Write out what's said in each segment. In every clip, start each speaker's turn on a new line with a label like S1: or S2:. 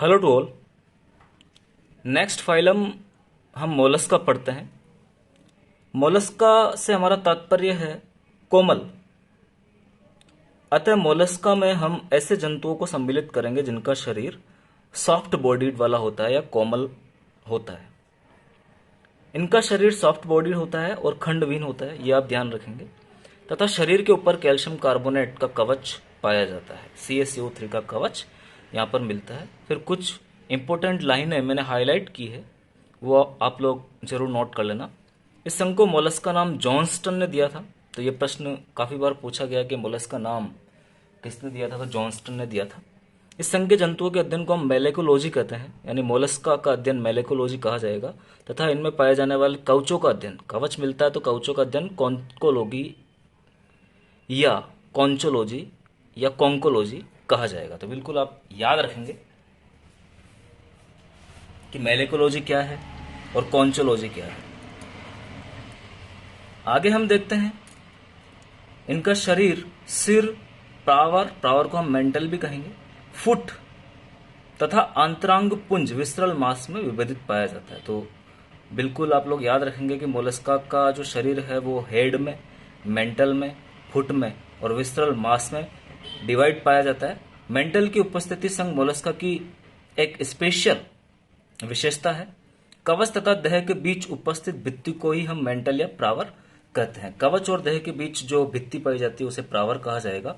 S1: Hello to all. Next phylum हम Mollusca पढ़ते हैं। मोलस्का से हमारा तात्पर्य है कोमल। अतः मोलस्का में हम ऐसे जंतुओं को सम्मिलित करेंगे जिनका शरीर सॉफ्ट बॉडीड वाला होता है या कोमल होता है। इनका शरीर सॉफ्ट बॉडीड होता है और खंडविहीन होता है, यह आप ध्यान रखेंगे। तथा शरीर के ऊपर कैल्शियम कार्बोनेट का कवच पाया जाता है, CaCO3 का कवच यहाँ पर मिलता है। फिर कुछ इंपॉर्टेंट लाइनें मैंने हाईलाइट की है, वो आप लोग जरूर नोट कर लेना। इस संघ को मोलस्क का नाम जॉन्स्टन ने दिया था। तो ये प्रश्न काफी बार पूछा गया कि मोलस्क का नाम किसने दिया था, तो जॉन्स्टन ने दिया था। इस संघ के जंतुओं के अध्ययन को हम मेलेकोलॉजी कहते हैं, यानी मोलस्का का अध्ययन मेलेकोलॉजी कहा जाएगा। तथा इनमें पाए जाने वाले कवचों का अध्ययन, कवच मिलता है तो कवचों का अध्ययन कॉन्कोलॉजी या कॉन्चोलॉजी या कॉन्कोलॉजी कहा जाएगा। तो बिल्कुल आप याद रखेंगे कि मेलेकोलॉजी क्या है और कॉन्चोलॉजी क्या है। आगे हम देखते हैं इनका शरीर, सिर, प्रावर को हम मेंटल भी कहेंगे, फुट तथा अंतरांग पुंज विसरल मांस में विभाजित पाया जाता है। तो बिल्कुल आप लोग याद रखेंगे कि मोलस्का का जो शरीर है वो हेड में, मेंटल में, फुट में और विसरल मांस में डिवाइड पाया जाता है। मेंटल की उपस्थिति संग मोलस्का की एक स्पेशल विशेषता है। कवच तथा देह के बीच उपस्थित भित्ति को ही हम मेंटल या प्रावर कहते हैं। कवच और देह के बीच जो भित्ति पाई जाती है उसे प्रावर कहा जाएगा।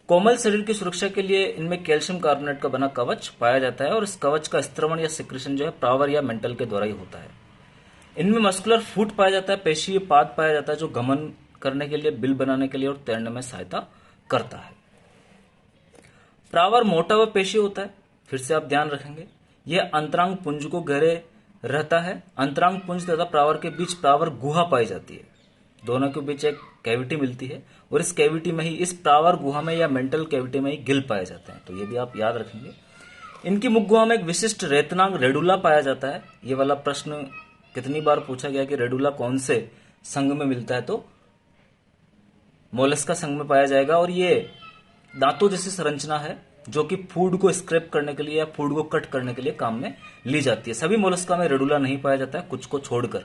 S1: कोमल शरीर की सुरक्षा के लिए इनमें कैल्शियम कार्बोनेट का बना कवच पाया जाता है और इस कवच का स्त्रवण या सिक्रेशन जो है प्रावर या मेंटल के द्वारा ही होता है। इनमें मस्कुलर फुट पाया जाता है, पेशीय पाद पाया जाता है जो गमन करने के लिए, बिल बनाने के लिए और तैरने में सहायता करता है। प्रावर मोटा व पेशीय होता है, फिर से आप ध्यान रखेंगे। यह अंतरांग पुंज को घेरे रहता है। अंतरांग पुंज तथा प्रावर के बीच प्रावर गुहा पाई जाती है, दोनों के बीच एक कैविटी मिलती है और इस कैविटी में ही, इस प्रावर गुहा में या मेंटल कैविटी में ही गिल पाए जाते हैं। तो ये भी आप याद रखेंगे। इनकी मुख गुहा में एक विशिष्ट रेतनांग रेडुला पाया जाता है। ये वाला प्रश्न कितनी बार पूछा गया कि रेडुला कौन से संघ में मिलता है, तो मोलस्का संघ में पाया जाएगा। और ये दांतों जैसी संरचना है जो कि फूड को स्क्रैप करने के लिए या फूड को कट करने के लिए काम में ली जाती है। सभी मोलस्का में रेडुला नहीं पाया जाता है, कुछ को छोड़कर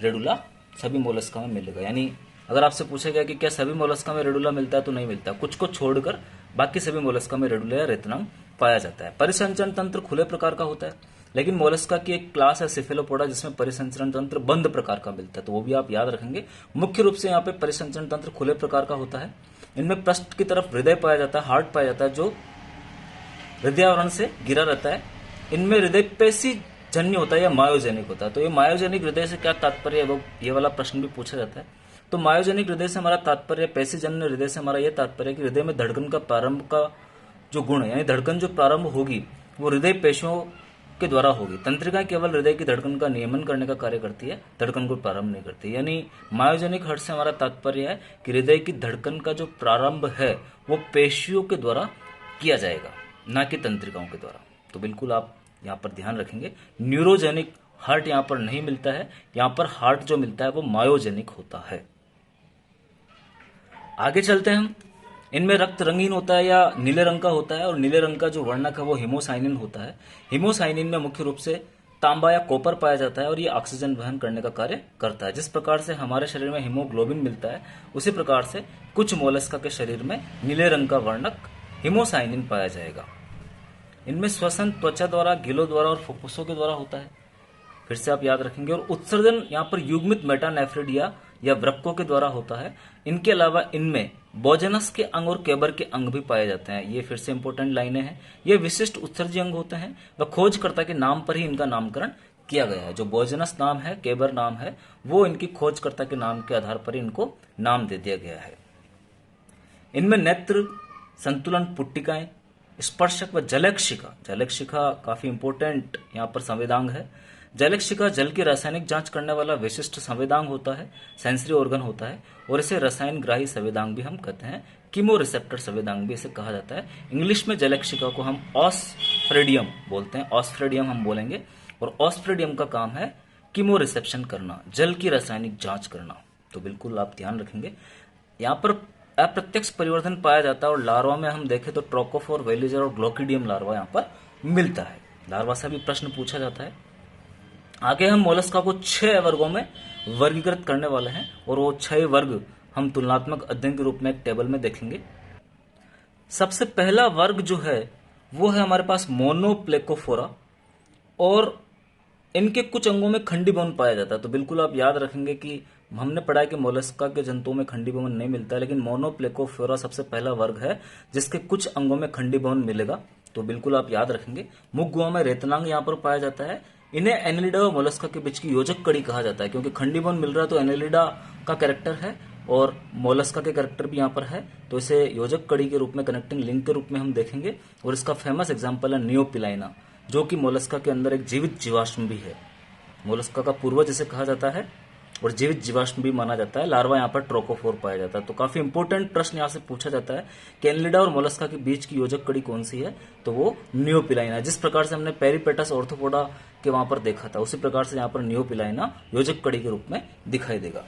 S1: रेडुला सभी मोलस्का में मिलेगा। यानी अगर आपसे पूछा गया कि क्या सभी मोलस्का में रेडुला मिलता है, तो नहीं मिलता, कुछ को छोड़कर बाकी सभी मोलस्का में रेडुला या रेतनांग पाया जाता है। परिसंचरण तंत्र खुले प्रकार का होता है, लेकिन मोलस्का की एक क्लास है सिफेलोपोडा जिसमें परिसंचरण तंत्र बंद प्रकार का मिलता है, तो वो भी आप याद रखेंगे। मुख्य रूप से यहाँ पे परिसंचरण तंत्र खुले प्रकार का होता है। इनमें पृष्ठ की तरफ हृदय पाया जाता है, हार्ट पाया जाता है जो हृदयावरण से गिरा रहता है। इनमें हृदय पेशी जन्य होता है या मायोजेनिक होता है। तो ये मायोजेनिक हृदय से क्या तात्पर्य है, वो ये वाला प्रश्न भी पूछा जाता है। तो मायोजेनिक हृदय से हमारा तात्पर्य, पेशी जन्य हृदय से हमारा यह तात्पर्य है कि हृदय में धड़कन का प्रारंभ का जो गुण है, यानी धड़कन जो प्रारंभ होगी वो हृदय पेशियों के द्वारा होगी। तंत्रिकाएं केवल हृदय की धड़कन का नियमन करने का कार्य करती है, धड़कन को प्रारंभ नहीं करती। यानी मायोजेनिक हार्ट से हमारा तात्पर्य है कि हृदय की धड़कन का जो प्रारंभ है वो पेशियों के द्वारा किया जाएगा, ना कि तंत्रिकाओं के द्वारा। तो बिल्कुल आप यहाँ पर ध्यान रखेंगे। न्यूरोजेनिक हार्ट यहाँ पर नहीं मिलता है, यहाँ पर हार्ट जो मिलता है वो मायोजेनिक होता है। आगे चलते हैं हम। इनमें रक्त रंगीन होता है या नीले रंग का होता है और नीले रंग का जो वर्णक है वो हीमोसाइनिन होता है। हीमोसाइनिन में मुख्य रूप से तांबा या कॉपर पाया जाता है और ये ऑक्सीजन वहन करने का कार्य करता है। जिस प्रकार से हमारे शरीर में हीमोग्लोबिन मिलता है, उसी प्रकार से कुछ मोलस्का के शरीर में नीले रंग का वर्णक हीमोसाइनिन पाया जाएगा। इनमें श्वसन त्वचा द्वारा, गिलों द्वारा और फुफ्फुसों के द्वारा होता है, फिर से आप याद रखेंगे। और उत्सर्जन यहाँ पर युग्मित मेटानेफ्रिडिया या वृक्कों के द्वारा होता है। इनके अलावा इनमें बोजनस के अंग और केबर के अंग भी पाए जाते हैं। ये फिर से इंपॉर्टेंट लाइनें हैं। ये विशिष्ट उत्सर्जी अंग होते हैं व खोजकर्ता के नाम पर ही इनका नामकरण किया गया है। जो बोजनस नाम है, केबर नाम है, वो इनकी खोजकर्ता के नाम के आधार पर इनको नाम दे दिया गया है। इनमें नेत्र, संतुलन पुट्टिकाएं, स्पर्शक व जलक्षिका, जलक्षिका काफी इंपॉर्टेंट यहाँ पर संवेदांग है। जलक्षिका जल की रासायनिक जांच करने वाला विशिष्ट संवेदांग होता है, सेंसरी ऑर्गन होता है और इसे रसायन ग्राही संवेदांग भी हम कहते हैं। कीमो रिसेप्टर संवेदांग भी इसे कहा जाता है। इंग्लिश में जलक्षिका को हम ऑस्फ्रेडियम बोलते हैं, ऑस्फ्रेडियम हम बोलेंगे। और ऑस्फ्रेडियम का काम है कीमो रिसेप्शन करना, जल की रासायनिक जांच करना। तो बिल्कुल आप ध्यान रखेंगे। यहाँ पर अप्रत्यक्ष परिवर्तन पाया जाता है और लार्वा में हम देखें तो ट्रोकोफोर, वेलिजर और ग्लोकिडियम लार्वा यहाँ पर मिलता है। लार्वा से भी प्रश्न पूछा जाता है। आगे हम मोलस्का को 6 वर्गों में वर्गीकृत करने वाले हैं और वो 6 वर्ग हम तुलनात्मक अध्ययन के रूप में एक टेबल में देखेंगे। सबसे पहला वर्ग जो है वो है हमारे पास मोनोप्लेकोफोरा और इनके कुछ अंगों में खंडीभवन पाया जाता है। तो बिल्कुल आप याद रखेंगे कि हमने पढ़ा है कि मोलस्का के जंतुओं में खंडीभवन नहीं मिलता है, लेकिन मोनोप्लेकोफोरा सबसे पहला वर्ग है जिसके कुछ अंगों में खंडीभवन मिलेगा। तो बिल्कुल आप याद रखेंगे। मुख गुहा में रेतनांग यहाँ पर पाया जाता है। इन्हें एनेलिडा और मोलस्का के बीच की योजक कड़ी कहा जाता है, क्योंकि खंडीभवन मिल रहा है तो एनेलिडा का कैरेक्टर है और मोलस्का के कैरेक्टर भी यहाँ पर है, तो इसे योजक कड़ी के रूप में, कनेक्टिंग लिंक के रूप में हम देखेंगे। और इसका फेमस एग्जाम्पल है नियोपिलाइना, जो कि मोलस्का के अंदर एक जीवित जीवाश्म भी है। मोलस्का का पूर्वज इसे कहा जाता है और जीवित जीवाश्म भी माना जाता है। लार्वा यहाँ पर ट्रोकोफोर पाया जाता है। तो काफी इंपॉर्टेंट प्रश्न यहाँ से पूछा जाता है कि एनेलिडा और मोलस्का के बीच की योजक कड़ी कौन सी है, तो वो नियोपिलाइना। जिस प्रकार से हमने पेरिपेटस ऑर्थोपोडा के वहां पर देखा था, उसी प्रकार से यहाँ पर नियोपिलाइना योजक कड़ी के रूप में दिखाई देगा।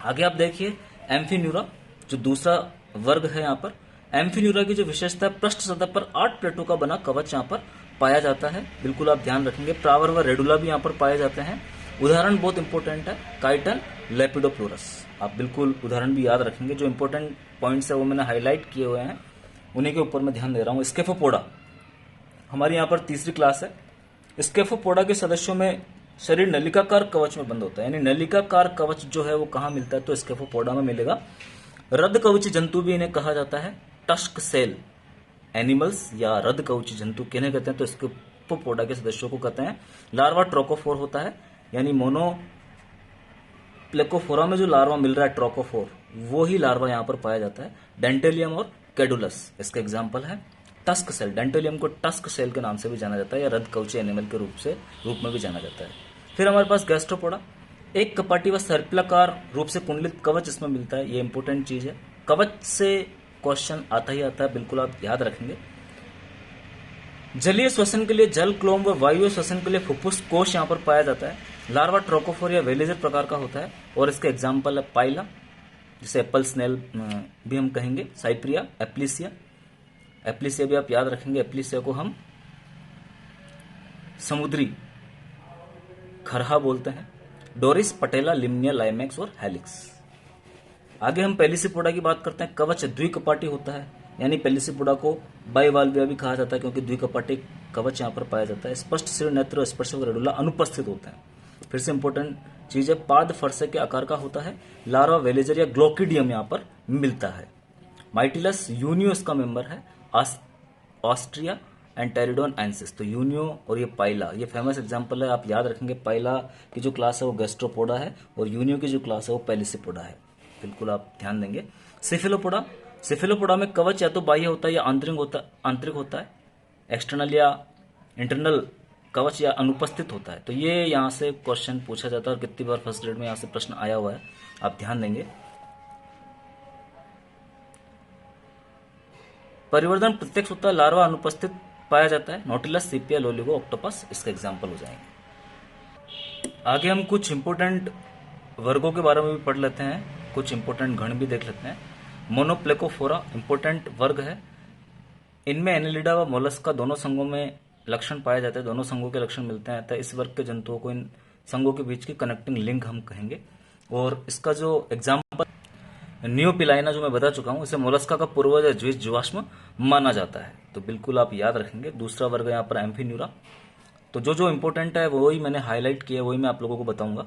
S1: आगे आप देखिए एम्फीन्यूरा, जो दूसरा वर्ग है। यहाँ पर एम्फीन्यूरा की जो विशेषता है, पृष्ठ सतह पर 8 प्लेटों का बना कवच यहाँ पर पाया जाता है। बिल्कुल आप ध्यान रखेंगे। प्रावर व रेडुला भी यहाँ पर पाए जाते हैं। उदाहरण बहुत इंपॉर्टेंट है, काइटन लेपिडोप्लूरस। आप बिल्कुल उदाहरण भी याद रखेंगे। जो इंपॉर्टेंट पॉइंट्स है वो मैंने हाईलाइट किए हुए हैं, उन्हीं के ऊपर मैं ध्यान दे रहा हूँ। स्केफोपोडा हमारी यहाँ पर तीसरी क्लास है। स्केफोपोडा के सदस्यों में शरीर नलिकाकार कवच में बंद होता है, यानी नलिकाकार कवच जो है वो कहाँ मिलता है, तो स्केफोपोडा में मिलेगा। रद्द कवची जंतु भी इन्हें कहा जाता है। टस्क सेल एनिमल्स या रद्द कवची जंतु किन्हें कहते हैं, तो स्केफोपोडा के सदस्यों को कहते हैं। लार्वा ट्रोकोफोर होता है, यानी मोनोप्लेकोफोरा में जो लार्वा मिल रहा है ट्रोकोफोर, वो ही लार्वा यहाँ पर पाया जाता है। डेंटेलियम और कैडुलस इसका एग्जाम्पल है। टस्क सेल, डेंटेलियम को टस्क सेल के नाम से भी जाना जाता है या रद्द कवची एनिमल के रूप में भी जाना जाता है। फिर हमारे पास गैस्ट्रोपोडा, एक कपाटी व सर्पिलाकार रूप से कुंडलित कवच इसमें मिलता है। ये इंपॉर्टेंट चीज है, कवच से क्वेश्चन आता ही आता है, बिल्कुल आप याद रखेंगे। जलीय श्वसन के लिए जल क्लोम व वायु श्वसन के लिए फुफ्फुस कोश यहाँ पर पाया जाता है। लार्वा ट्रोकोफोर या वेलेजर प्रकार का होता है और इसका एग्जाम्पल है पाइला, जिसे एप्पल स्नेल भी हम कहेंगे। साइप्रिया, एप्लीसिया, एप्लीसिया भी आप याद रखेंगे। एप्लीसिया को हम समुद्री खरहा बोलते हैं। डोरिस, पटेला, लिम्निया, लाइमेक्स और हेलिक्स। आगे हम पेलिसिपोडा की बात करते हैं। कवच द्विकपाटी होता है, यानी पेलिसिपोडा को बाइवाल्विया भी कहा जाता है, क्योंकि द्विकपाटी कवच यहाँ पर पाया जाता है। स्पष्ट सिर, नेत्र, स्पर्शक रेडुला अनुपस्थित होते हैं। फिर से इंपॉर्टेंट चीज है, पाद फरसे के आकार का होता है। लार्वा वेलेजर या ग्लोकिडियम यहाँ पर मिलता है। माइटिलस यूनियो इसका मेंबर है। ऑस्ट्रिया एंड टेरिडोन एंसिस, तो यूनियो और ये पाइला, ये फेमस एग्जांपल है, आप याद रखेंगे। पाइला की जो क्लास है वो गैस्ट्रोपोडा है और यूनियो की जो क्लास है वो पेलिसिपोडा है, बिल्कुल आप ध्यान देंगे। सिफिलोपोडा, सिफिलोपोडा में कवच या तो बाह्य होता है या आंतरिक होता है। एक्सटर्नल या इंटरनल कवच या अनुपस्थित होता है। तो ये यहाँ से क्वेश्चन पूछा जाता है और कितनी बार फर्स्ट ग्रेड में यहाँ से प्रश्न आया हुआ है, आप ध्यान देंगे। परिवर्धन प्रत्यक्ष होता है, लार्वा अनुपस्थित पाया जाता है। नोटिलस, सीपिया, लोलिगो, ऑक्टोपस इसका एग्जाम्पल हो जाएंगे। आगे हम कुछ इंपोर्टेंट वर्गों के बारे में भी पढ़ लेते हैं, कुछ इंपोर्टेंट गण भी देख लेते हैं। मोनोप्लेकोफोरा इंपोर्टेंट वर्ग है। इनमें एनेलिडा व मोलस्का दोनों संघों में लक्षण पाए जाते हैं, दोनों संघों के लक्षण मिलते हैं, अतः इस वर्ग के जंतुओं को इन संघों के बीच की कनेक्टिंग लिंक हम कहेंगे। और इसका जो एग्जाम्पल नियोपिलाइना जो मैं बता चुका हूं, इसे मोलस्का का पूर्वज या जीवित जीवाश्म माना जाता है, तो बिल्कुल आप याद रखेंगे। दूसरा वर्ग यहाँ पर एम्फीन्यूरा। तो जो जो इंपॉर्टेंट है वही मैंने हाईलाइट किया, वही मैं आप लोगों को बताऊंगा।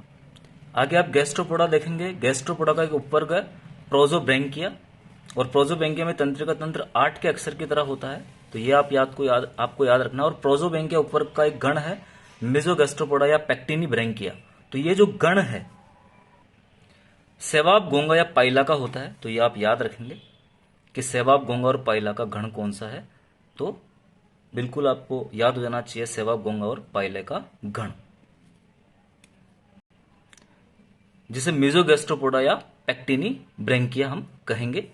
S1: आगे आप गैस्ट्रोपोडा देखेंगे। गैस्ट्रोपोडा का एक उपवर्ग है प्रोजोब्रैंकिया, और प्रोजोब्रैंकिया में तंत्रिका तंत्र 8 के अक्षर की तरह होता है, तो ये आपको याद रखना। और प्रोजोब्रैंकिया उपवर्ग का एक गण है मेसोगैस्ट्रोपोडा या पैक्टिनी ब्रैंकिया। तो ये जो गण है सेवाब, घोंगा या पाइला का होता है, तो ये आप याद रखेंगे कि सेवाब, घोंगा और पाइला का गण कौन सा है, तो बिल्कुल आपको याद हो जाना चाहिए सेवाब, घोंगा और पाइले का गण, जिसे मेसोगैस्ट्रोपोडा या पैक्टिनी ब्रैंकिया हम कहेंगे।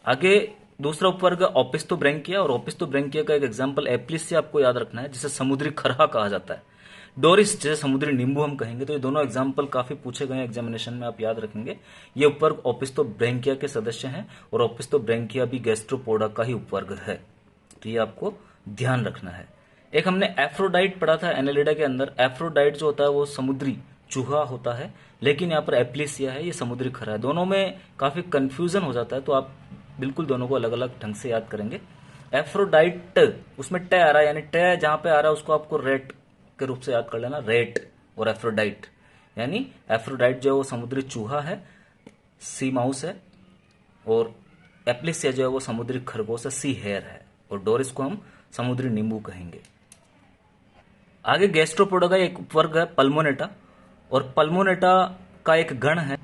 S1: आगे दूसरा उपवर्ग ओपिस्थोब्रैंकिया, और ओपिस्थोब्रैंकिया का एक एग्जांपल एप्लिसिया आपको याद रखना है, जिसे समुद्री खरहा कहा जाता है। डोरिस जैसे समुद्री नींबू हम कहेंगे। तो ये दोनों एग्जाम्पल काफी पूछे गए एग्जामिनेशन में, आप याद रखेंगे। ये उपवर्ग ओपिस्थोब्रैंकिया के सदस्य हैं और ओपिस्थोब्रैंकिया भी गैस्ट्रोपोडा का ही उपवर्ग है। तो ये आपको ध्यान रखना है। एक हमने एफ्रोडाइट पढ़ा था एनालिडा के अंदर। एफ्रोडाइट जो होता है वो समुद्री चूहा होता है, लेकिन यहाँ पर एप्लीसिया है, ये समुद्री खरा है। दोनों में काफी कंफ्यूजन हो जाता है, तो आप बिल्कुल दोनों को अलग अलग ढंग से याद करेंगे। एफ्रोडाइट, उसमें टे आ रहा है, यानी टे जहां पे आ रहा है उसको आपको रेट के रूप से याद कर लेना, रेट और एफ्रोडाइट। यानी एफ्रोडाइट जो है वो समुद्री चूहा है, सी माउस है, और एप्लिसिया जो है वो समुद्री खरगोश है, सी हेयर है, और डोरिस को हम समुद्री नींबू कहेंगे। आगे गैस्ट्रोपोडा का एक उपवर्ग है पल्मोनेटा, और पल्मोनेटा का एक गण है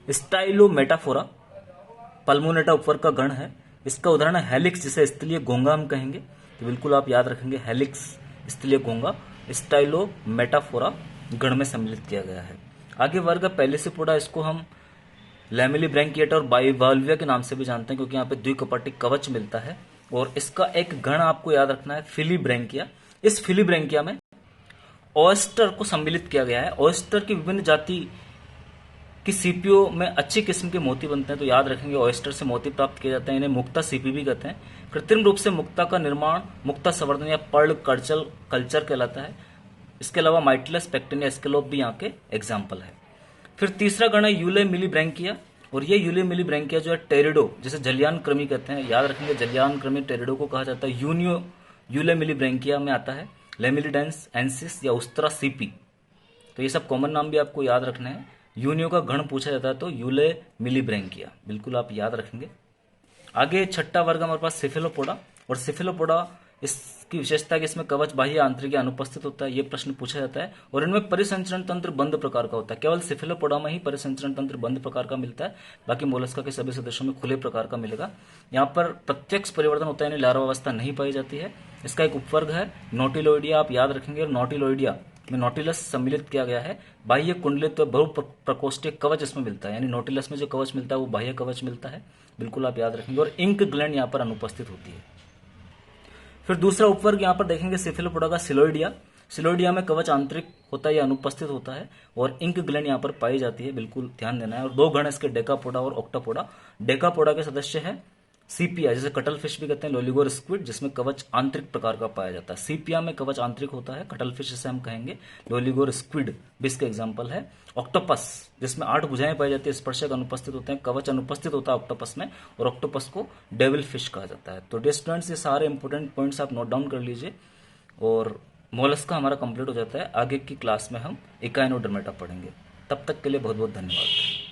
S1: स्टाइलोमेटाफोरा। पल्मोनेटा उपवर्ग का गण है। इसका उदाहरण है हेलिक्स, जिसे स्थलीय घोंगा हम कहेंगे। तो बिल्कुल आप याद रखेंगे, हेलिक्स स्थलीय घोंगा स्टाइलोमेटाफोरा गण में सम्मिलित किया गया है। आगे वर्ग है पेलिसिपोडा। इसको हम लैमेलिब्रैंकिएटा और बाइवाल्विया के नाम से भी जानते हैं, क्योंकि यहाँ पे द्विकपाटी कवच मिलता है। और इसका एक गण आपको याद रखना है फिलीब्रैंकिया। इस फिलीब्रैंकिया में ऑयस्टर को सम्मिलित किया गया है। ऑयस्टर की विभिन्न जाति कि सीपीओ में अच्छी किस्म के मोती बनते हैं, तो याद रखेंगे ऑयस्टर से मोती प्राप्त किए जाते हैं। इन्हें मुक्ता सीपी भी कहते हैं। कृत्रिम रूप से मुक्ता का निर्माण मुक्ता संवर्धन या पर्ल कल्चर कहलाता है। इसके अलावा माइटिलस, पेक्टिन या स्केलोप भी यहाँ के एग्जाम्पल है। फिर तीसरा गण है यूले मिलीब्रैंकिया, और ये यूले मिलीब्रैंकिया जो है टेरिडो, जिसे जलियान कृमि कहते हैं, याद रखेंगे जलियान कृमि टेरिडो को कहा जाता है। यूनियो यूले मिलीब्रैंकिया में आता है लेमिलिडेंस एंसिस या उस्त्रा सीपी। तो ये सब कॉमन नाम भी आपको याद रखने हैं। यूनियो का गण पूछा जाता है तो यूले मिलीब्रैंकिया, बिल्कुल आप याद रखेंगे। आगे छठा वर्ग हमारे पास सिफेलोपोडा, और सिफेलोपोडा इसकी विशेषता है कि इसमें कवच बाह्य आंतरिक अनुपस्थित होता है। ये प्रश्न पूछा जाता है। और इनमें परिसंचरण तंत्र बंद प्रकार का होता है। केवल सिफेलोपोडा में ही परिसंचरण तंत्र बंद प्रकार का मिलता है, बाकी मोलस्का के सभी सदस्यों में खुले प्रकार का मिलेगा। यहाँ पर प्रत्यक्ष परिवर्तन होता है, यानी लार्वावस्था नहीं पाई जाती है। इसका एक उपवर्ग है नोटिलोइडिया, आप याद रखेंगे। और नोटिलोइडिया में नोटिलस सम्मिलित किया गया है। बाह्य कुंडलित बहु प्रकोष्ठीय कवच इसमें मिलता है, यानी नोटिलस में जो कवच मिलता है वो बाह्य कवच मिलता है, बिल्कुल आप याद रखेंगे। और इंक ग्लैंड यहाँ पर अनुपस्थित होती है। फिर दूसरा उपवर्ग यहाँ पर देखेंगे सिफेलोपोडा का सिलोइडिया। सिलोइडिया में कवच आंतरिक होता है या अनुपस्थित होता है, और इंक ग्लैंड यहाँ पर पाई जाती है, बिल्कुल ध्यान देना है। और दो गण इसके डेकापोडा और ऑक्टापोडा। डेकापोडा के सदस्य है सीपिया, जिसे कटल फिश भी कहते हैं, लोलिगोर स्क्विड, जिसमें कवच आंतरिक प्रकार का पाया जाता है। सीपिया में कवच आंतरिक होता है, कटल फिश जिसे हम कहेंगे, लोलिगोर स्क्विड भी इसका एग्जाम्पल है। ऑक्टोपस, जिसमें 8 भुजाएं पाई जाती है, स्पर्शक अनुपस्थित होते हैं, कवच अनुपस्थित होता है ऑक्टोपस में, और ऑक्टोपस को डेविल फिश कहा जाता है। तो डियर स्टूडेंट्स, ये सारे इंपॉर्टेंट पॉइंट्स आप नोट डाउन कर लीजिए, और मोलस्का हमारा कंप्लीट हो जाता है। आगे की क्लास में हम इकाइनोडर्मेटा पढ़ेंगे। तब तक के लिए बहुत बहुत धन्यवाद।